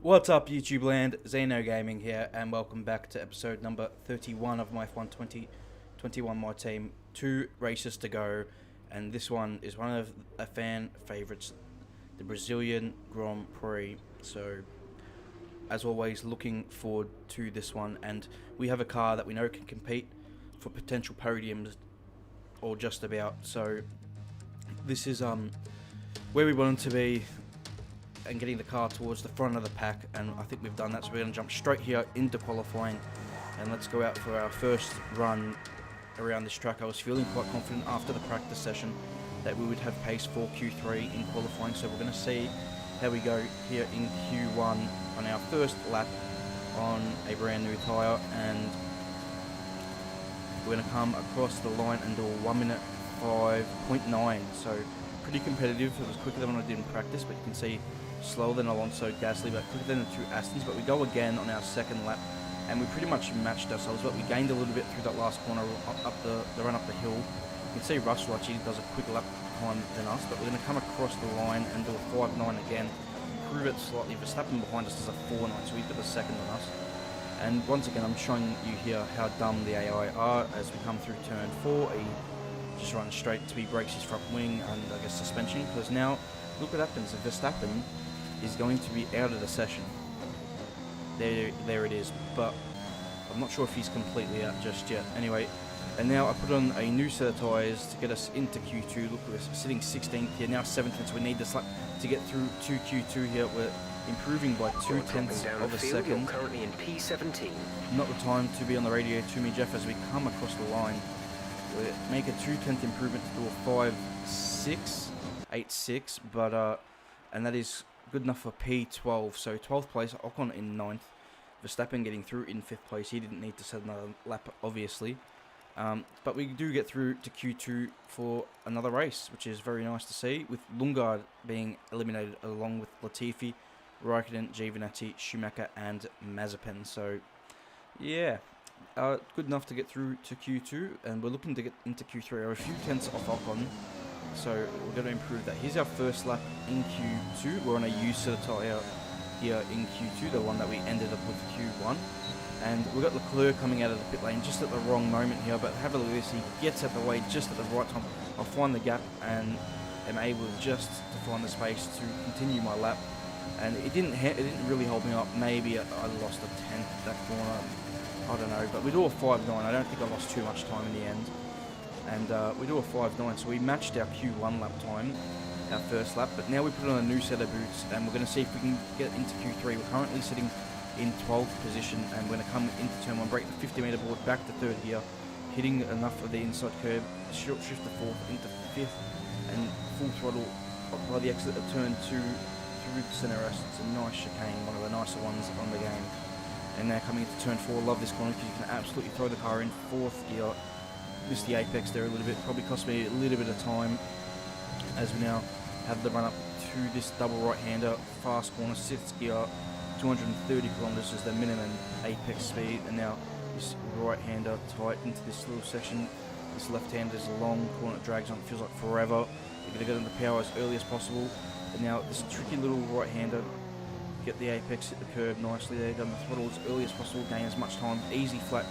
What's up, YouTube land? Xeno Gaming here, and welcome back to episode number 31 of my F1 2021 My Team. 2 races to go, and this one is one of a fan favourites, the Brazilian Grand Prix. So, as always, looking forward to this one, and we have a car that we know can compete for potential podiums, or just about. So, this is where we want it to be, and getting the car towards the front of the pack, and I think we've done that, so we're going to jump straight here into qualifying and let's go out for our first run around this track. I was feeling quite confident after the practice session that we would have pace for Q3 in qualifying, so we're going to see how we go here in Q1 on our first lap on a brand new tyre, and we're going to come across the line and do a 1 minute 5.9, so pretty competitive. It was quicker than what I did in practice, but you can see slower than Alonso, Gasly, but quicker than the two Astons. But we go again on our second lap, and we pretty much matched ourselves, but we gained a little bit through that last corner up the run up the hill. You can see Russell actually does a quicker lap time than us, but we're going to come across the line and do a 5.9 again, improve it slightly. Verstappen behind us does a 4.9, so we've got a second on us. And once again, I'm showing you here how dumb the AI are as we come through turn 4. He just runs straight to, he breaks his front wing and I guess suspension, because now look what happens. If Verstappen is going to be out of the session, there it is, but I'm not sure if he's completely out just yet. Anyway, and now I put on a new set of tyres to get us into Q2. Look, we're sitting 16th here, now 17th, so we need this lap to get through to Q2 here. We're improving by 0.2 of a second. Currently in P17. Not the time to be on the radio to me, Jeff, as we come across the line. We make a 0.2 improvement to do a 5.686, but and that is good enough for P12. So 12th place, Ocon in 9th, Verstappen getting through in 5th place. He didn't need to set another lap, obviously, but we do get through to Q2 for another race, which is very nice to see, with Lundgaard being eliminated along with Latifi, Raikkonen, Giovinazzi, Schumacher, and Mazepin. So yeah. Good enough to get through to Q2, and we're looking to get into Q3. We're a few tenths off Ocon, so we're going to improve that. Here's our first lap in Q2. We're on a used tyre here in Q2, the one that we ended up with Q1. And we've got Leclerc coming out of the pit lane just at the wrong moment here, but have a look at this. He gets out the way just at the right time. I'll find the gap and am able just to find the space to continue my lap. And it didn't really hold me up. Maybe I lost a tenth that corner. I don't know, but we do a 5.9. I don't think I lost too much time in the end. And we do a 5.9, so we matched our Q1 lap time, our first lap, but now we put on a new set of boots, and we're going to see if we can get into Q3. We're currently sitting in 12th position, and we're going to come into turn 1, break the 50 metre board, back to 3rd gear, hitting enough of the inside curb, shift to 4th, into 5th, and full throttle by the exit of turn 2 through the centre rest. It's a nice chicane, one of the nicer ones on the game. And now coming into turn 4, love this corner because you can absolutely throw the car in 4th gear. Missed the apex there a little bit, probably cost me a little bit of time, as we now have the run up to this double right-hander, fast corner, 6th gear, 230 kilometers is the minimum apex speed, and now this right-hander tight into this little section. This left-hander is a long corner, it drags on, it feels like forever. You're going to get into power as early as possible, and now this tricky little right-hander, get the apex, hit the curb nicely there, done the throttle as early as possible, gain as much time, easy flat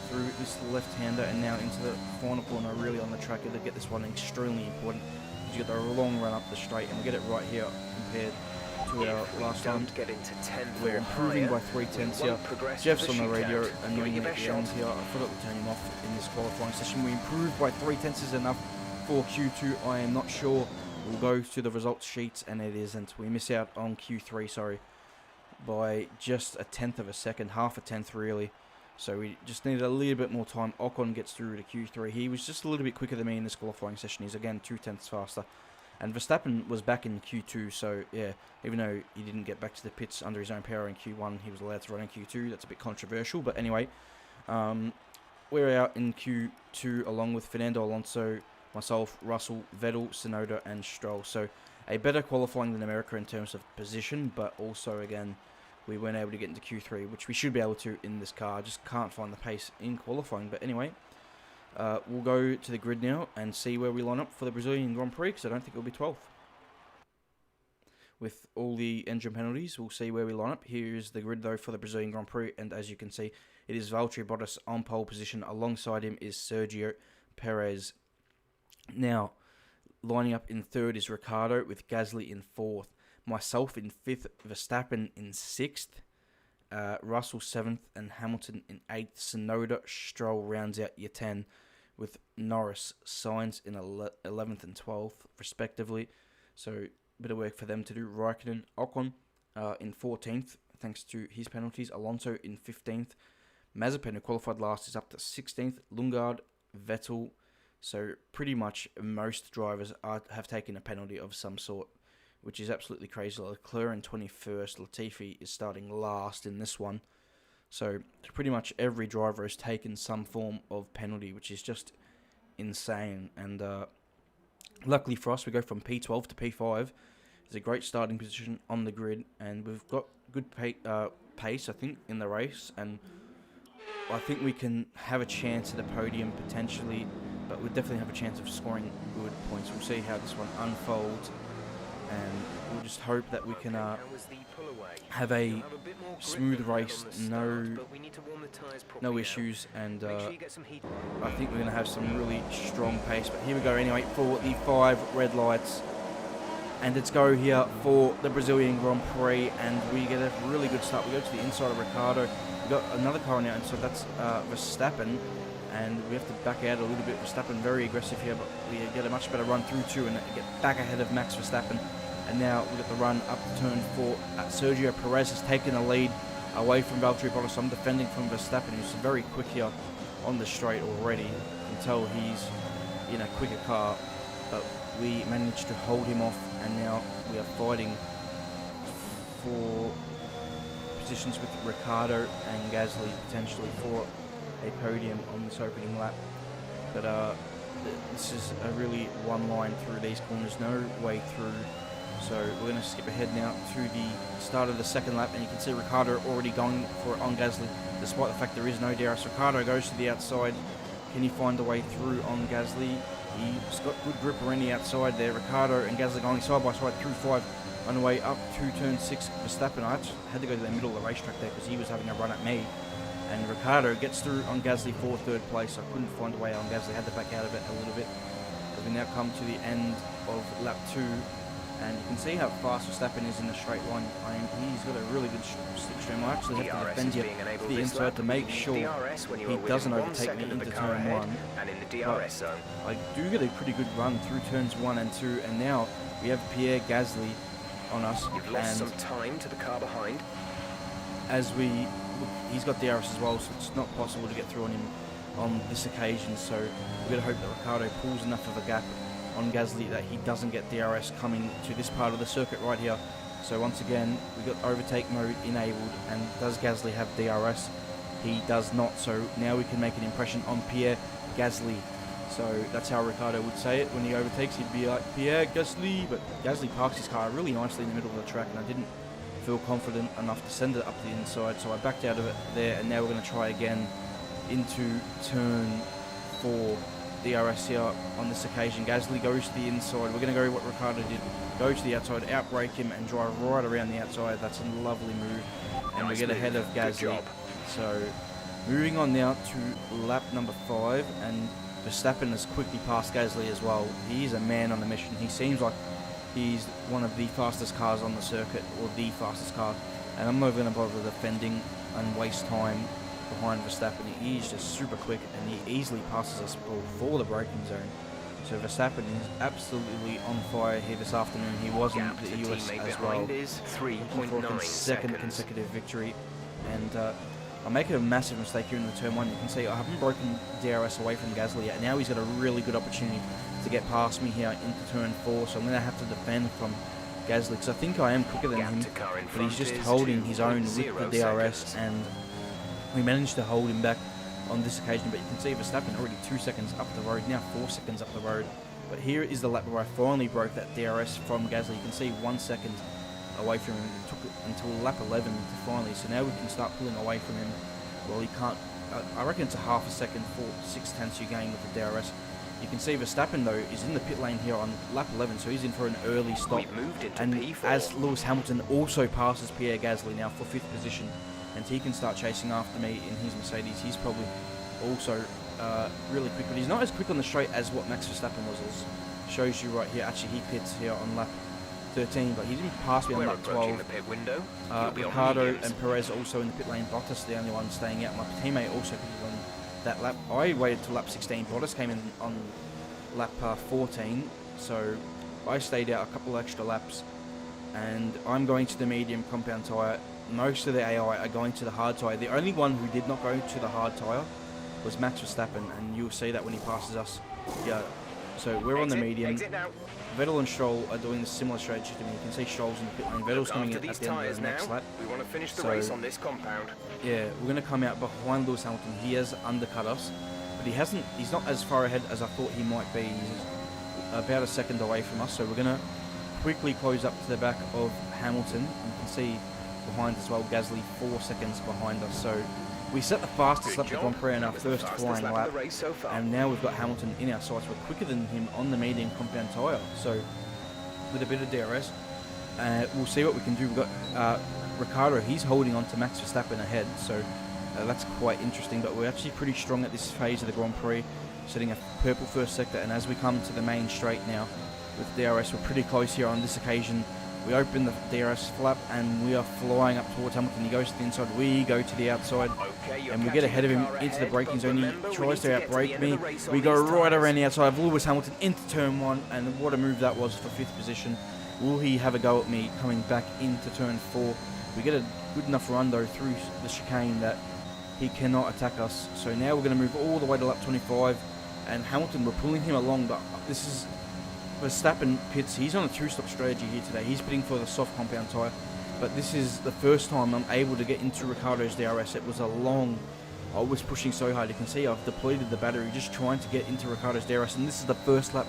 through this left-hander, and now into the final corner, really on the track. To get this one extremely important, because you get the long run up the straight, and we get it right here compared to our last time. Get into 10th, we're improving by 0.3 here. Jeff's on the radio, annoying me at the end here. I forgot to turn him off in this qualifying session. We improved by 0.3 is enough for Q2. I am not sure. We'll go to the results sheets, and it isn't. We miss out on Q3, sorry, by just a tenth of a second, half a tenth really. So we just needed a little bit more time. Ocon gets through to Q3. He was just a little bit quicker than me in this qualifying session. He's again 2 tenths faster. And Verstappen was back in Q2, so yeah, even though he didn't get back to the pits under his own power in Q1, he was allowed to run in Q2. That's a bit controversial, but anyway, we're out in Q2 along with Fernando Alonso, myself, Russell, Vettel, Tsunoda, and Stroll. So a better qualifying than America in terms of position, but also again, we weren't able to get into Q3, which we should be able to in this car. I just can't find the pace in qualifying. But anyway, we'll go to the grid now and see where we line up for the Brazilian Grand Prix, because I don't think it'll be 12th. with all the engine penalties. We'll see where we line up. Here is the grid, though, for the Brazilian Grand Prix. And as you can see, it is Valtteri Bottas on pole position. Alongside him is Sergio Perez. Now, lining up in third is Ricciardo with Gasly in fourth. Myself in fifth, Verstappen in sixth. Russell 7th and Hamilton in 8th. Tsunoda, Stroll rounds out your 10 with Norris, Sainz in 11th and 12th respectively. So a bit of work for them to do. Raikkonen, Ocon in 14th thanks to his penalties. Alonso in 15th. Mazepin, who qualified last, is up to 16th. Lundgaard, Vettel. So pretty much most drivers have taken a penalty of some sort, which is absolutely crazy. Leclerc in 21st. Latifi is starting last in this one. So pretty much every driver has taken some form of penalty, which is just insane. And luckily for us, we go from P12 to P5. It's a great starting position on the grid, and we've got good pace, I think, in the race. And I think we can have a chance at a podium potentially, but we'll definitely have a chance of scoring good points. We'll see how this one unfolds. And we'll just hope that we can have a smooth race, no issues, and I think we're going to have some really strong pace. But here we go anyway for the 5 red lights, and let's go here for the Brazilian Grand Prix, and we get a really good start. We go to the inside of Ricciardo. We've got another car now, and so that's Verstappen. And we have to back out a little bit. Verstappen very aggressive here, but we get a much better run through 2 and get back ahead of Max Verstappen. And now we got the run up to turn 4. Sergio Perez has taken the lead away from Valtteri Bottas. I'm defending from Verstappen, who's very quick here on the straight already. You can tell he's in a quicker car, but we managed to hold him off, and now we are fighting for positions with Ricciardo and Gasly potentially for a podium on this opening lap. But this is a really one line through these corners, no way through. So we're going to skip ahead now to the start of the second lap, and you can see Ricciardo already going for it on Gasly, despite the fact there is no DRS. Ricciardo goes to the outside. Can he find a way through on Gasly? He's got good grip around the outside there. Ricciardo and Gasly going side by side through 5 on the way up to turn 6. Verstappen, I had to go to the middle of the racetrack there because he was having a run at me. And Ricciardo gets through on Gasly for 3rd place. I couldn't find a way on Gasly, had to back out of it a little bit. As we now come to the end of lap 2, and you can see how fast Verstappen is in a straight line. I mean, he's got a really good slipstream. I actually have to defend here to the inside to make sure he doesn't overtake me into turn 1. But I do get a pretty good run through turns 1 and 2, and now we have Pierre Gasly on us. You've lost some time to the car behind. As we look, he's got DRS as well, so it's not possible to get through on him on this occasion. So we're going to hope that Ricciardo pulls enough of a gap on Gasly that he doesn't get DRS coming to this part of the circuit right here. So once again, we've got overtake mode enabled, and does Gasly have DRS? He does not, so now we can make an impression on Pierre Gasly. So that's how Ricciardo would say it. When he overtakes, he'd be like, Pierre Gasly, but Gasly parks his car really nicely in the middle of the track, and I didn't feel confident enough to send it up the inside, so I backed out of it there, and now we're going to try again into turn 4. DRS here on this occasion. Gasly goes to the inside. We're going to go what Ricciardo did. Go to the outside, outbrake him, and drive right around the outside. That's a lovely move. And we get ahead of Gasly. So moving on now to lap number 5. And Verstappen has quickly passed Gasly as well. He's a man on a mission. He seems like he's one of the fastest cars on the circuit, or the fastest car. And I'm not going to bother defending and waste time behind Verstappen. He's just super quick, and he easily passes us before the braking zone. So Verstappen is absolutely on fire here this afternoon. He was in the US as well, for his second consecutive victory. And I'm making a massive mistake here in the turn 1. You can see I haven't broken DRS away from Gasly yet. Now he's got a really good opportunity to get past me here into turn 4. So I'm going to have to defend from Gasly, because I think I am quicker than him, but he's just holding his own with the DRS, and we managed to hold him back on this occasion. But you can see Verstappen already 2 seconds up the road, now 4 seconds up the road. But here is the lap where I finally broke that DRS from Gasly. You can see 1 second away from him. It took until lap 11 to finally. So now we can start pulling away from him. Well, he can't. I reckon it's a half a second for 0.6 you gain with the DRS. You can see Verstappen, though, is in the pit lane here on lap 11, so he's in for an early stop. We've moved into And P4. as Lewis Hamilton also passes Pierre Gasly now for 5th position, and he can start chasing after me in his Mercedes, he's probably also really quick, but he's not as quick on the straight as what Max Verstappen was. It shows you right here. Actually, he pits here on lap 13, but he didn't pass me on lap 12. The pit window. Ricardo and Perez also in the pit lane. Bottas the only one staying out. My teammate also pitted on that lap. I waited till lap 16. Bottas came in on lap 14, so I stayed out a couple extra laps, and I'm going to the medium compound tyre. Most of the AI are going to the hard tyre. The only one who did not go to the hard tyre was Max Verstappen, and you'll see that when he passes us. Yeah, so we're on the medium. Vettel and Stroll are doing a similar strategy to me. You can see Stroll's in the pit lane. Vettel's coming in at the end of the next lap. We want to finish the race on this compound. Yeah, we're going to come out behind Lewis Hamilton. He has undercut us, but he's not as far ahead as I thought he might be. He's about a second away from us, so we're going to quickly close up to the back of Hamilton. You can see behind as well, Gasly 4 seconds behind us. So we set the fastest lap of the Grand Prix in our first flying lap, and now we've got Hamilton in our sights. We're quicker than him on the medium compound tyre, so with a bit of DRS, we'll see what we can do. We've got Ricardo, he's holding on to Max Verstappen ahead, so that's quite interesting, but we're actually pretty strong at this phase of the Grand Prix, setting a purple first sector, and as we come to the main straight now with DRS, we're pretty close here on this occasion. We open the DRS flap and we are flying up towards Hamilton. He goes to the inside, we go to the outside, and we get ahead of him into the braking zone. He tries to outbrake me. We go right around the outside of Lewis Hamilton into turn 1, and what a move that was for 5th position. Will he have a go at me coming back into turn 4? We get a good enough run though through the chicane that he cannot attack us. So now we're going to move all the way to lap 25, and Hamilton, we're pulling him along, but this is Verstappen pits. He's on a 2-stop strategy here today. He's pitting for the soft compound tyre, but this is the first time I'm able to get into Ricardo's DRS. It was I was pushing so hard. You can see I've depleted the battery just trying to get into Ricardo's DRS, and this is the first lap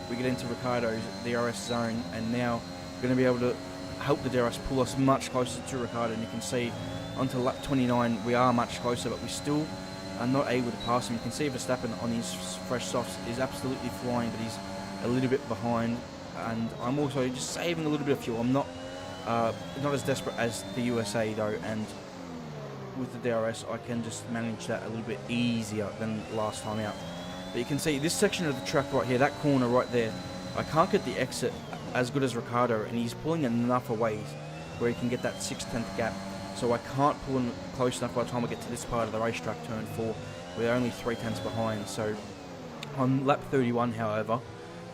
we get into Ricardo's DRS zone, and now we're going to be able to help the DRS pull us much closer to Ricardo, and you can see onto lap 29 we are much closer, but we still are not able to pass him. You can see Verstappen on his fresh softs is absolutely flying, but he's a little bit behind, and I'm also just saving a little bit of fuel. I'm not as desperate as the USA though, and with the DRS I can just manage that a little bit easier than last time out. But you can see this section of the track right here, that corner right there, I can't get the exit as good as Ricardo, and he's pulling enough away where he can get that 6/10 gap, so I can't pull him close enough by the time I get to this part of the racetrack, turn 4. We're only 3/10 behind. So on lap 31 however,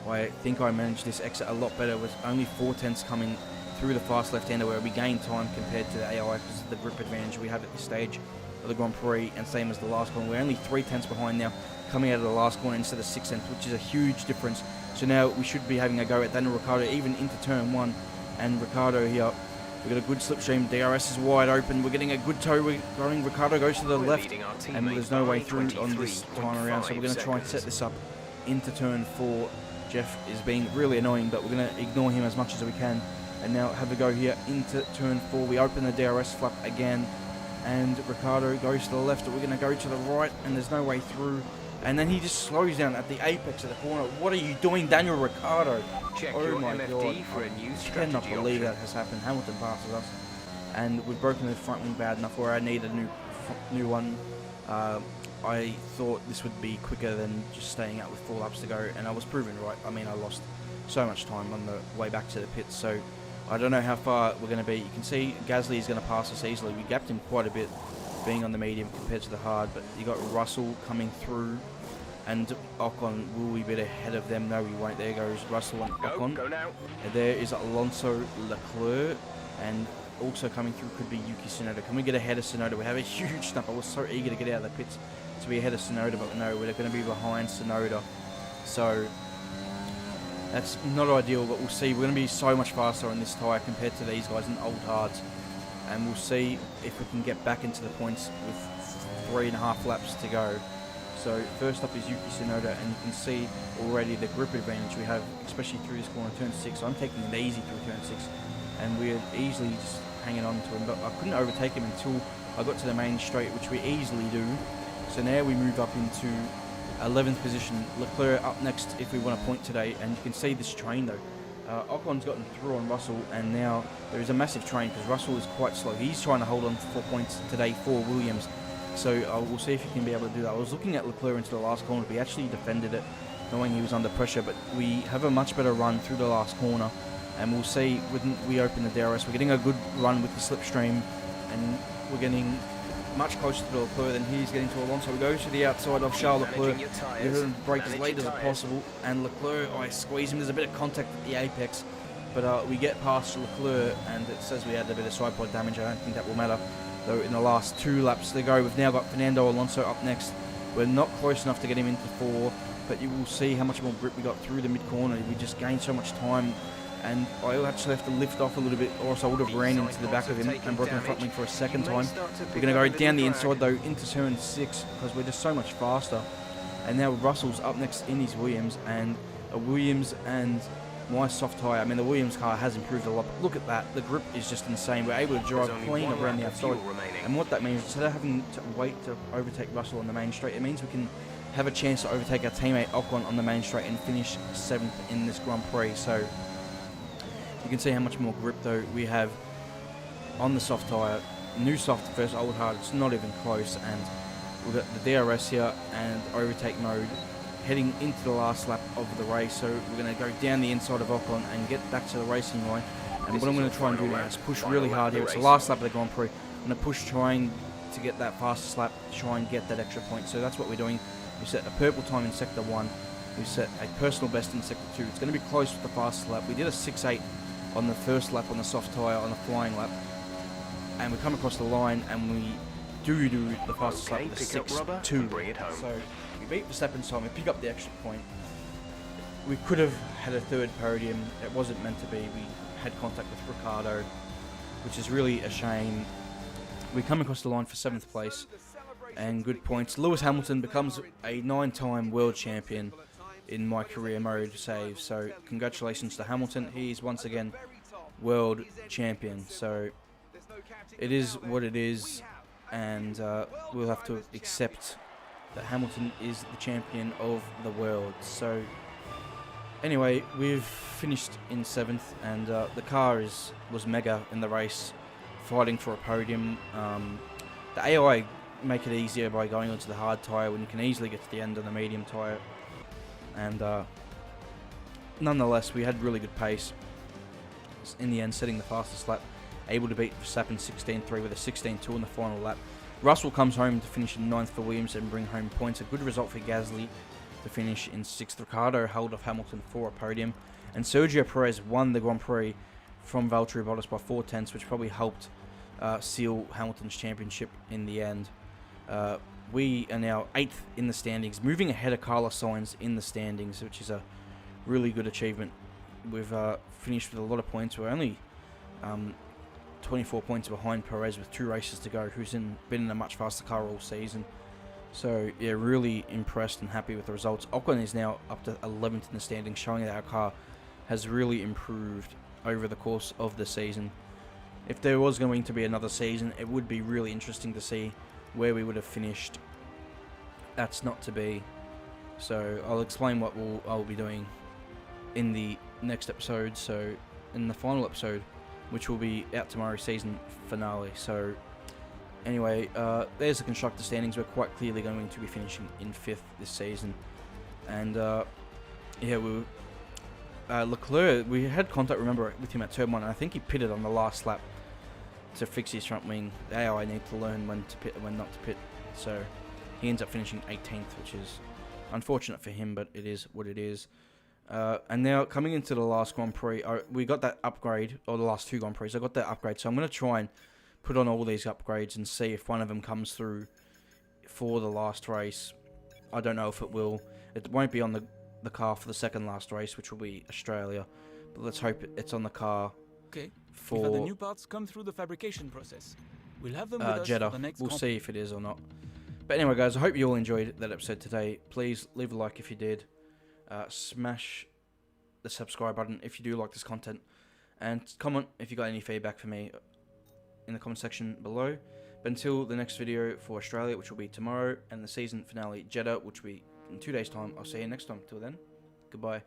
I think I managed this exit a lot better with only 4/10 coming through the fast left-hander, where we gain time compared to the AI because of the grip advantage we have at this stage of the Grand Prix, and same as the last corner. We're only 3/10 behind now coming out of the last corner instead of 6/10, which is a huge difference. So now we should be having a go at Daniel Ricciardo even into turn 1, and Ricciardo here, we've got a good slipstream. DRS is wide open. We're getting a good toe. We're going. Ricciardo goes to the left, and there's no way through on this time around, so we're going to try and set this up into turn 4. Jeff is being really annoying, but we're going to ignore him as much as we can, and now have a go here into turn 4. We open the DRS flap again, and Ricciardo goes to the left, but we're going to go to the right, and there's no way through, and then he just slows down at the apex of the corner. What are you doing, Daniel Ricciardo? Oh my god, I cannot believe that has happened. Hamilton passes us, and we've broken the front wing bad enough where I need a new one. I thought this would be quicker than just staying out with 4 laps to go, and I was proven right. I mean, I lost so much time on the way back to the pits, so I don't know how far we're going to be. You can see Gasly is going to pass us easily. We gapped him quite a bit being on the medium compared to the hard, but you got Russell coming through, and Ocon will we be ahead of them? No, we won't. There goes Russell and Ocon. Go now. And there is Alonso Leclerc, and also coming through could be Yuki Tsunoda. Can we get ahead of Tsunoda? We have a huge snap. I was so eager to get out of the pits to be ahead of Tsunoda, but no, we're going to be behind Tsunoda. So that's not ideal, but we'll see. We're going to be so much faster on this tyre compared to these guys in old hards, and we'll see if we can get back into the points with 3.5 laps to go. So first up is Yuki Tsunoda, and you can see already the grip advantage we have, especially through this corner, turn 6. So I'm taking it easy through turn 6, and we're easily just hanging on to him, but I couldn't overtake him until I got to the main straight, which we easily do. So now we move up into 11th position. Leclerc up next if we want a point today, and you can see this train though. Ocon's gotten through on Russell, and now there is a massive train because Russell is quite slow. He's trying to hold on for 4 points today for Williams, so we'll see if he can be able to do that. I was looking at Leclerc into the last corner, but he actually defended it, knowing he was under pressure, but we have a much better run through the last corner, and we'll see when we open the DRS. We're getting a good run with the slipstream, and we're getting much closer to Leclerc than he's getting to Alonso. We go to the outside of Charles Leclerc. We're going to brake as late as possible, and Leclerc, I squeeze him. There's a bit of contact at the apex, but we get past Leclerc, and it says we had a bit of side pod damage. I don't think that will matter, though. In the last 2 laps to go, we've now got Fernando Alonso up next. We're not close enough to get him into 4, but you will see how much more grip we got through the mid-corner. We just gained so much time, and I actually have to lift off a little bit, or else I would have ran into the back of him and broken the front wing for a second time. We're going to go down the inside though into turn 6 because we're just so much faster. And now Russell's up next in his Williams, and a Williams and my soft tyre. I mean, the Williams car has improved a lot, but look at that. The grip is just insane. We're able to drive clean around the outside. And what that means, instead of having to wait to overtake Russell on the main straight, it means we can have a chance to overtake our teammate Ocon on the main straight and finish 7th in this Grand Prix. So you can see how much more grip though we have on the soft tyre. New soft versus old hard, it's not even close, and we've got the DRS here and overtake mode heading into the last lap of the race. So we're going to go down the inside of Ocon and get back to the racing line. And what I'm going to try and do now is push really hard here. It's the last lap of the Grand Prix. I'm going to push, trying to get that fastest lap, try and get that extra point. So that's what we're doing. We set a purple time in Sector 1. We set a personal best in Sector 2. It's going to be close with the fastest lap. We did a 6.8 on the first lap on the soft tyre on a flying lap. And we come across the line and we do the fastest lap with a 6.2. So we beat Verstappen's time. We pick up the extra point. We could have had a 3rd podium. It wasn't meant to be. We had contact with Ricciardo, which is really a shame. We come across the line for 7th place and good points. Lewis Hamilton becomes a 9-time world champion in my career mode save. So congratulations to Hamilton. He's once again world champion. So it is what it is, and we'll have to accept that Hamilton is the champion of the world. So anyway, we've finished in 7th, and the car was mega in the race, fighting for a podium. The AI make it easier by going onto the hard tyre when you can easily get to the end of the medium tyre. And nonetheless, we had really good pace in the end, setting the fastest lap, able to beat Verstappen 16.3 with a 16.2 in the final lap. Russell comes home to finish in 9th for Williams and bring home points. A good result for Gasly to finish in 6th. Ricciardo held off Hamilton for a podium. And Sergio Perez won the Grand Prix from Valtteri Bottas by 4/10, which probably helped seal Hamilton's championship in the end. We are now 8th in the standings, moving ahead of Carlos Sainz in the standings, which is a really good achievement. We've finished with a lot of points. We're only 24 points behind Perez with 2 races to go, who's been in a much faster car all season. So yeah, really impressed and happy with the results. Ocon is now up to 11th in the standings, showing that our car has really improved over the course of the season. If there was going to be another season, it would be really interesting to see where we would have finished. That's not to be. So I'll explain what I'll be doing in the next episode. So in the final episode, which will be out tomorrow, season finale. So anyway, there's the constructor standings. We're quite clearly going to be finishing in 5th this season. And yeah, Leclerc, we had contact, remember, with him at turn 1, and I think he pitted on the last lap to fix his front wing. The AI need to learn when to pit and when not to pit. So he ends up finishing 18th, which is unfortunate for him, but it is what it is. And now coming into the last Grand Prix, we got that upgrade, or the last 2 Grand Prix, I got that upgrade. So I'm going to try and put on all these upgrades and see if one of them comes through for the last race. I don't know if it will. It won't be on the car for the second last race, which will be Australia. But let's hope it's on the car. Okay. For the new parts come through the fabrication process, we'll have them with us Jeddah. for the next We'll see if it is or not. But anyway, guys, I hope you all enjoyed that episode today. Please leave a like if you did. Smash the subscribe button if you do like this content, and comment if you got any feedback for me in the comment section below. But until the next video for Australia, which will be tomorrow, and the season finale Jeddah, which will be in 2 days' time. I'll see you next time. Till then, goodbye.